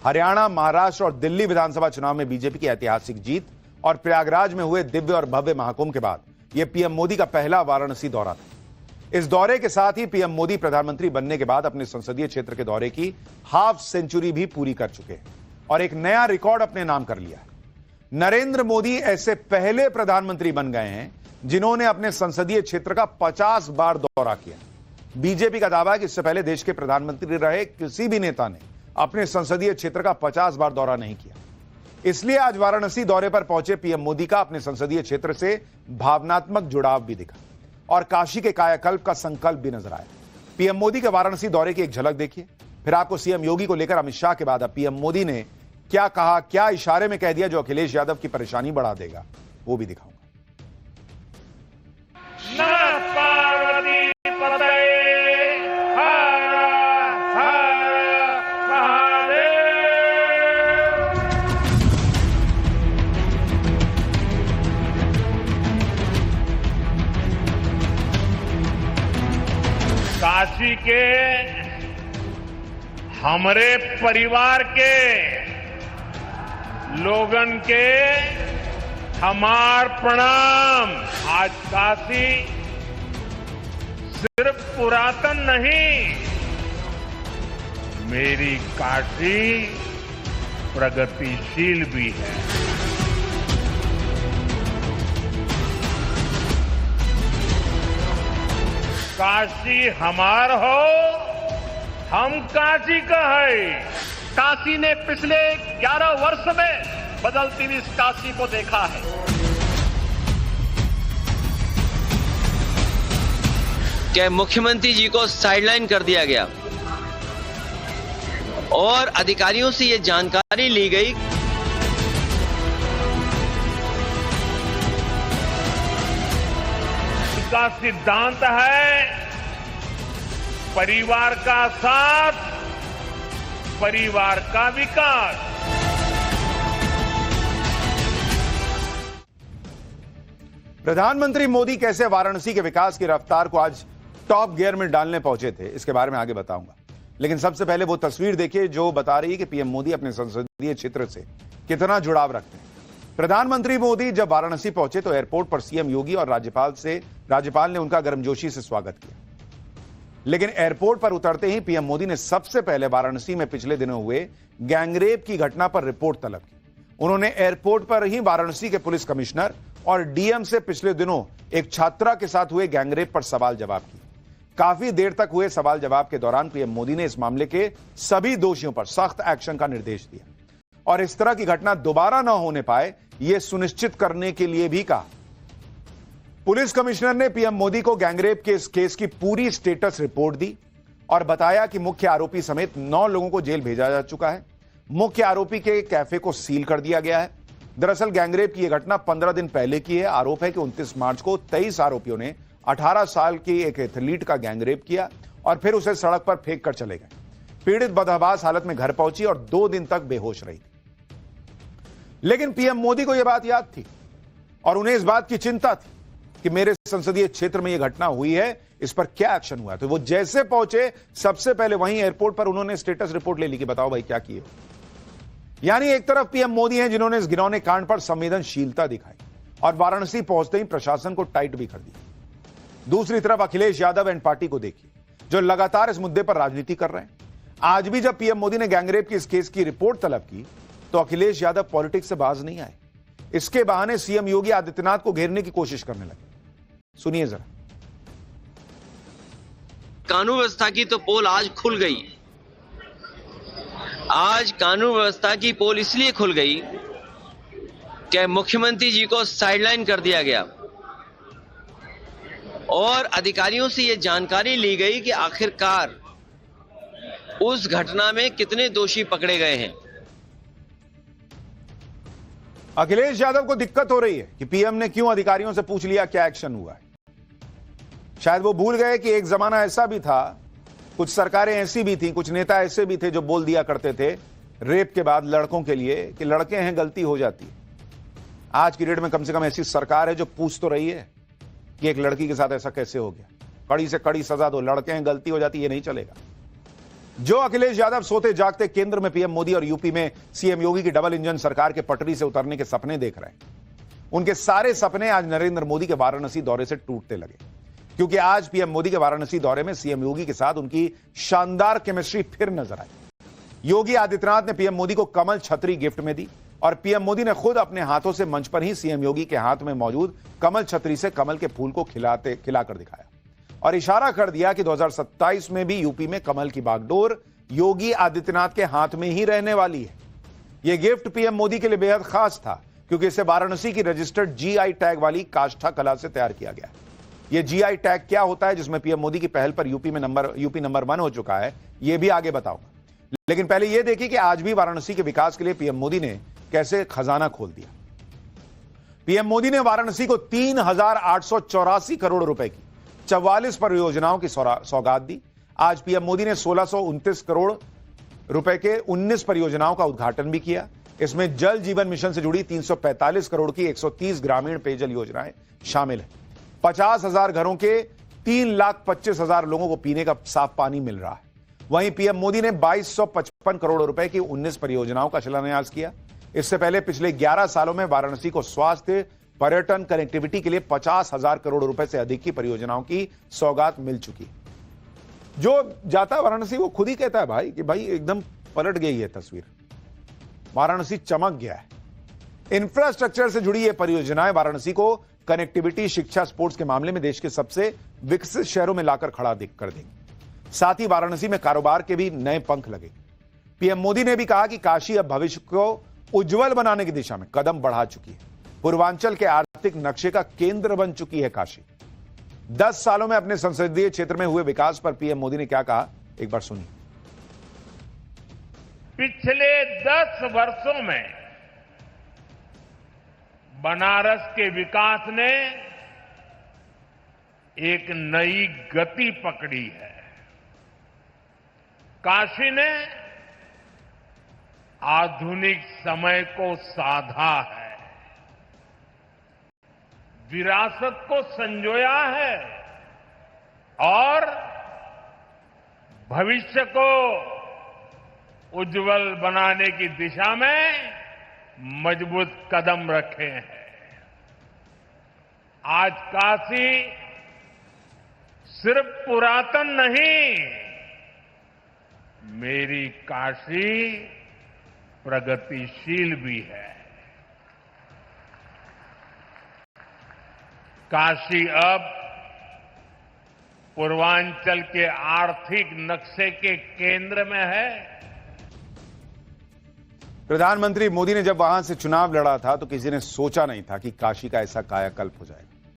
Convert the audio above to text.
हरियाणा, महाराष्ट्र और दिल्ली विधानसभा चुनाव में बीजेपी की ऐतिहासिक जीत और प्रयागराज में हुए दिव्य और भव्य महाकुंभ के बाद यह पीएम मोदी का पहला वाराणसी दौरा था। इस दौरे के साथ ही पीएम मोदी प्रधानमंत्री बनने के बाद अपने संसदीय क्षेत्र के दौरे की हाफ सेंचुरी भी पूरी कर चुके हैं और एक नया रिकॉर्ड अपने नाम कर लिया है। नरेंद्र मोदी ऐसे पहले प्रधानमंत्री बन गए हैं जिन्होंने अपने संसदीय क्षेत्र का 50 बार दौरा किया। बीजेपी का दावा है कि इससे पहले देश के प्रधानमंत्री रहे किसी भी नेता ने अपने संसदीय क्षेत्र का 50 बार दौरा नहीं किया। इसलिए आज वाराणसी दौरे पर पहुंचे पीएम मोदी का अपने संसदीय क्षेत्र से भावनात्मक जुड़ाव भी दिखा और काशी के कायाकल्प का संकल्प भी नजर आया। पीएम मोदी के वाराणसी दौरे की एक झलक देखिए, फिर आपको सीएम योगी को लेकर अमित शाह के बाद अब पीएम मोदी ने क्या कहा, क्या इशारे में कह दिया जो अखिलेश यादव की परेशानी बढ़ा देगा, वो भी दिखाऊंगा। काशी के हमारे परिवार के लोगन के हमार प्रणाम। आज काशी सिर्फ पुरातन नहीं, मेरी काशी प्रगतिशील भी है। काशी हमार हो, हम काशी का है। काशी ने पिछले 11 वर्ष में बदलती हुई इस काशी को देखा है। क्या मुख्यमंत्री जी को साइडलाइन कर दिया गया और अधिकारियों से ये जानकारी ली गई का सिद्धांत है परिवार का साथ, परिवार का विकास। प्रधानमंत्री मोदी कैसे वाराणसी के विकास की रफ्तार को आज टॉप गियर में डालने पहुंचे थे, इसके बारे में आगे बताऊंगा। लेकिन सबसे पहले वो तस्वीर देखिए जो बता रही है कि पीएम मोदी अपने संसदीय क्षेत्र से कितना जुड़ाव रखते हैं। प्रधानमंत्री मोदी जब वाराणसी पहुंचे तो एयरपोर्ट पर सीएम योगी और राज्यपाल ने उनका गर्मजोशी से स्वागत किया। लेकिन एयरपोर्ट पर उतरते ही पीएम मोदी ने सबसे पहले वाराणसी में पिछले दिनों हुए गैंगरेप की घटना पर रिपोर्ट तलब की। उन्होंने एयरपोर्ट पर ही वाराणसी के पुलिस कमिश्नर और डीएम से पिछले दिनों एक छात्रा के साथ हुए गैंगरेप पर सवाल जवाब किए। काफी देर तक हुए सवाल जवाब के दौरान पीएम मोदी ने इस मामले के सभी दोषियों पर सख्त एक्शन का निर्देश दिया और इस तरह की घटना दोबारा न होने पाए यह सुनिश्चित करने के लिए भी कहा। पुलिस कमिश्नर ने पीएम मोदी को गैंगरेप के इस केस की पूरी स्टेटस रिपोर्ट दी और बताया कि मुख्य आरोपी समेत 9 लोगों को जेल भेजा जा चुका है। मुख्य आरोपी के कैफे को सील कर दिया गया है। दरअसल गैंगरेप की यह घटना 15 दिन पहले की है। आरोप है कि 29 मार्च को 23 आरोपियों ने 18 साल की एक एथलीट का गैंगरेप किया और फिर उसे सड़क पर फेंक कर चले गए। पीड़ित बदहवास हालत में घर पहुंची और 2 दिन तक बेहोश रही थी। लेकिन पीएम मोदी को यह बात याद थी और उन्हें इस बात की चिंता थी कि मेरे संसदीय क्षेत्र में यह घटना हुई है, इस पर क्या एक्शन हुआ। तो वो जैसे पहुंचे सबसे पहले वहीं एयरपोर्ट पर उन्होंने स्टेटस रिपोर्ट ले ली कि बताओ भाई क्या किए। यानी एक तरफ पीएम मोदी हैं जिन्होंने इस घिनौने कांड पर संवेदनशीलता दिखाई और वाराणसी पहुंचते ही प्रशासन को टाइट भी कर दिया। दूसरी तरफ अखिलेश यादव एंड पार्टी को देखिए जो लगातार इस मुद्दे पर राजनीति कर रहे हैं। आज भी जब पीएम मोदी ने गैंगरेप की इस केस की रिपोर्ट तलब की तो अखिलेश यादव पॉलिटिक्स से बाज नहीं आए। इसके बहाने सीएम योगी आदित्यनाथ को घेरने की कोशिश करने लगे। सुनिए जरा। कानून व्यवस्था की तो पोल आज खुल गई। आज कानून व्यवस्था की पोल इसलिए खुल गई कि मुख्यमंत्री जी को साइडलाइन कर दिया गया और अधिकारियों से यह जानकारी ली गई कि आखिरकार उस घटना में कितने दोषी पकड़े गए हैं। अखिलेश यादव को दिक्कत हो रही है कि पीएम ने क्यों अधिकारियों से पूछ लिया क्या एक्शन हुआ है। शायद वो भूल गए कि एक जमाना ऐसा भी था, कुछ सरकारें ऐसी भी थी, कुछ नेता ऐसे भी थे जो बोल दिया करते थे रेप के बाद लड़कों के लिए कि लड़के हैं गलती हो जाती है। आज की डेट में कम से कम ऐसी सरकार है जो पूछ तो रही है कि एक लड़की के साथ ऐसा कैसे हो गया। कड़ी से कड़ी सजा दो, लड़के हैं गलती हो जाती, ये नहीं चलेगा। जो अखिलेश यादव सोते जागते केंद्र में पीएम मोदी और यूपी में सीएम योगी की डबल इंजन सरकार के पटरी से उतरने के सपने देख रहे हैं, उनके सारे सपने आज नरेंद्र मोदी के वाराणसी दौरे से टूटने लगे, क्योंकि आज पीएम मोदी के वाराणसी दौरे में सीएम योगी के साथ उनकी शानदार केमिस्ट्री फिर नजर आई। योगी आदित्यनाथ ने पीएम मोदी को कमल छतरी गिफ्ट में दी और पीएम मोदी ने खुद अपने हाथों से मंच पर ही सीएम योगी के हाथ में मौजूद कमल छतरी से कमल के फूल को खिलाकर दिखाया और इशारा कर दिया कि 2027 में भी यूपी में कमल की बागडोर योगी आदित्यनाथ के हाथ में ही रहने वाली है। यह गिफ्ट पीएम मोदी के लिए बेहद खास था, क्योंकि इसे वाराणसी की रजिस्टर्ड जीआई टैग वाली काष्ठा कला से तैयार किया गया। यह जीआई टैग क्या होता है, जिसमें पीएम मोदी की पहल पर यूपी नंबर 1 हो चुका है, यह भी आगे बताऊंगा। लेकिन पहले यह देखिए कि आज भी वाराणसी के विकास के लिए पीएम मोदी ने कैसे खजाना खोल दिया। पीएम मोदी ने वाराणसी को 3,884 करोड़ रुपए की 44 परियोजनाओं की सौगात दी। आज पीएम मोदी ने 1,629 करोड़ रुपए के 19 परियोजनाओं का उद्घाटन भी किया। इसमें जल जीवन मिशन से जुड़ी 345 करोड़ की 130 ग्रामीण पेयजल योजनाएं शामिल हैं। 50,000 घरों के 3,25,000 लोगों को पीने का साफ पानी मिल रहा है। वहीं पीएम मोदी ने 2,255 करोड़ रुपए की 19 परियोजनाओं का शिलान्यास किया। इससे पहले पिछले 11 सालों में वाराणसी को स्वास्थ्य, पर्यटन, कनेक्टिविटी के लिए 50,000 करोड़ रुपए से अधिक की परियोजनाओं की सौगात मिल चुकी है। जो जाता है वाराणसी वो खुद ही कहता है भाई कि भाई एकदम पलट गई है तस्वीर, वाराणसी चमक गया है। इंफ्रास्ट्रक्चर से जुड़ी ये परियोजनाएं वाराणसी को कनेक्टिविटी, शिक्षा, स्पोर्ट्स के मामले में देश के सबसे विकसित शहरों में लाकर खड़ा कर देंगे। साथ ही वाराणसी में कारोबार के भी नए पंख लगे। पीएम मोदी ने भी कहा कि काशी अब भविष्य को उज्जवल बनाने की दिशा में कदम बढ़ा चुकी है। पूर्वांचल के आर्थिक नक्शे का केंद्र बन चुकी है काशी। 10 सालों में अपने संसदीय क्षेत्र में हुए विकास पर पीएम मोदी ने क्या कहा, एक बार सुनिए। पिछले 10 वर्षों में बनारस के विकास ने एक नई गति पकड़ी है। काशी ने आधुनिक समय को साधा है, विरासत को संजोया है और भविष्य को उज्जवल बनाने की दिशा में मजबूत कदम रखे हैं। आज काशी सिर्फ पुरातन नहीं, मेरी काशी प्रगतिशील भी है। काशी अब पूर्वांचल के आर्थिक नक्शे के केंद्र में है। प्रधानमंत्री मोदी ने जब वहां से चुनाव लड़ा था तो किसी ने सोचा नहीं था कि काशी का ऐसा कायाकल्प हो जाएगा।